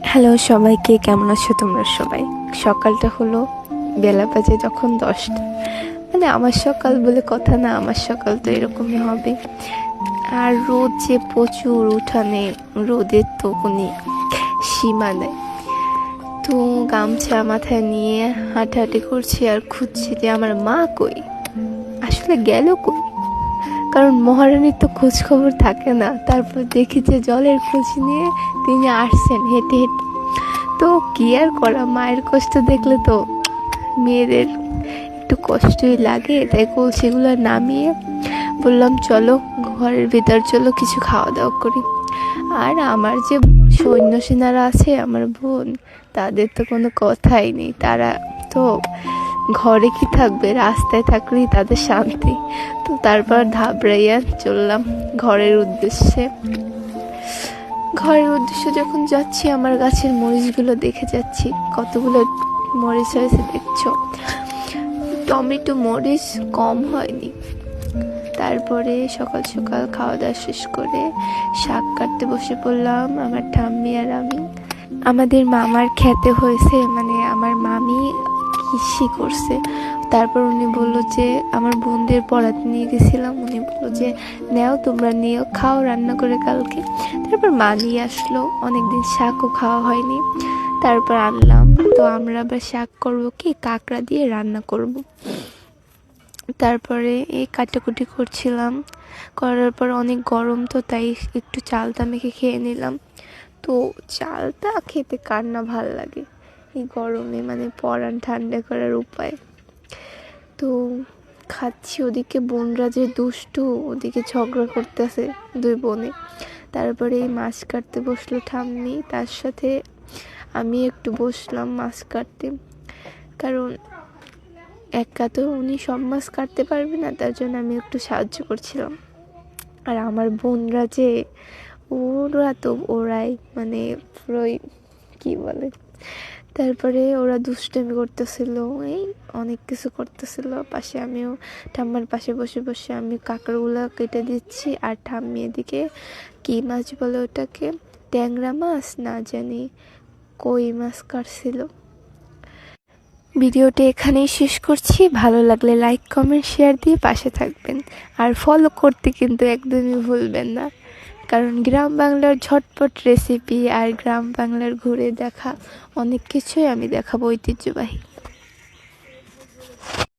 Hello সবাইকে, কেমন আছো তোমরা সবাই? সকালটা হলো, বেলা বাজে যখন 10টা। মানে আমার সকাল বলে কথা না, আমার সকাল তো এরকমই হবে। আর রোদ যে প্রচুর উঠানে, রোদের তো কোনো সীমা নেই। তো গামছা মাথায় নিয়ে হাঁটাহাঁটি করছি আর খুঁজছি যে আমার মা কই, আসলে গেল কই। কারণ মহারানীর তো খোঁজ খবর থাকে না। তারপর দেখি যে জলের খোঁজ নিয়ে তিনি আসছেন হেঁটে হেঁটে। তো কি আর করা, মায়ের কষ্ট দেখলে তো মেয়েদের একটু কষ্টই লাগে। তাই কলসিগুলো নামিয়ে বললাম চলো ঘরের ভিতর, চলো কিছু খাওয়া দাওয়া করি। আর আমার যে সৈন্য সেনারা আছে, আমার বোন, তাদের তো কোনো কথাই নেই। তারা তো ঘরে কি থাকবে, রাস্তায় থাকলেই তাদের শান্তি। তো তারপর ধাবড়াইয়া চললাম ঘরের উদ্দেশ্যে। যখন যাচ্ছি, আমার গাছের মরিচগুলো দেখে যাচ্ছি, কতগুলো মরিচ হয়েছে দেখছো। টমেটো মরিচ কম হয়নি। তারপরে সকাল সকাল খাওয়া দাওয়া শেষ করে শাক কাটতে বসে পড়লাম, আমার ঠাম্মি আর আমি। আমাদের মামার খেতে হয়েছে, মানে আমার মামি কৃষি করছে। তারপর উনি বললো যে, আমার বোনদের পড়াতে নিয়ে গেছিলাম, উনি বললো যে নেও তোমরা, নিয়েও খাও রান্না করে কালকে। তারপর মা নিয়ে আসলো, অনেকদিন শাকও খাওয়া হয়নি। তারপর আনলাম। তো আমরা আবার শাক করবো কি, কাঁকড়া দিয়ে রান্না করব। তারপরে এই কাটাকুটি করছিলাম, করার পর অনেক গরম তো, তাই একটু চালতা মেখে খেয়ে নিলাম। তো চালটা খেতে কার না ভাল লাগে এই গরমে, মানে পরান ঠান্ডা করার উপায়। তো খাচ্ছি, ওদিকে বোনরা যে দুষ্টু, ওদিকে ঝগড়া করতেছে দুই বোনে। তারপরে এই মাছ কাটতে বসলো ঠাম্মি, তার সাথে আমি একটু বসলাম মাছ কাটতে। কারণ একা তো উনি সব মাছ কাটতে পারবে না, তার জন্য আমি একটু সাহায্য করছিলাম। আর আমার বোনরা যে, ওরাই মানে পুরোই কি বলে। তারপরে ওরা দুষ্টামি করতেছিল, এই অনেক কিছু করতেছিল পাশে। আমিও ঠাম্মার পাশে বসে বসে আমি কাঁকড়াগুলো কেটে দিচ্ছি, আর ঠাম্মি এদিকে কী মাছ বলে ওটাকে, ট্যাংরা মাছ না জানি কই মাছ কাটছিল। ভিডিওটি এখানেই শেষ করছি। ভালো লাগলে লাইক, কমেন্ট, শেয়ার দিয়ে পাশে থাকবেন। আর ফলো করতে কিন্তু একদমই ভুলবেন না, কারণ গ্রাম বাংলার ঝটপট রেসিপি আর গ্রাম বাংলার ঘুরে দেখা অনেক কিছুই আমি দেখাবো, ঐতিহ্যবাহী।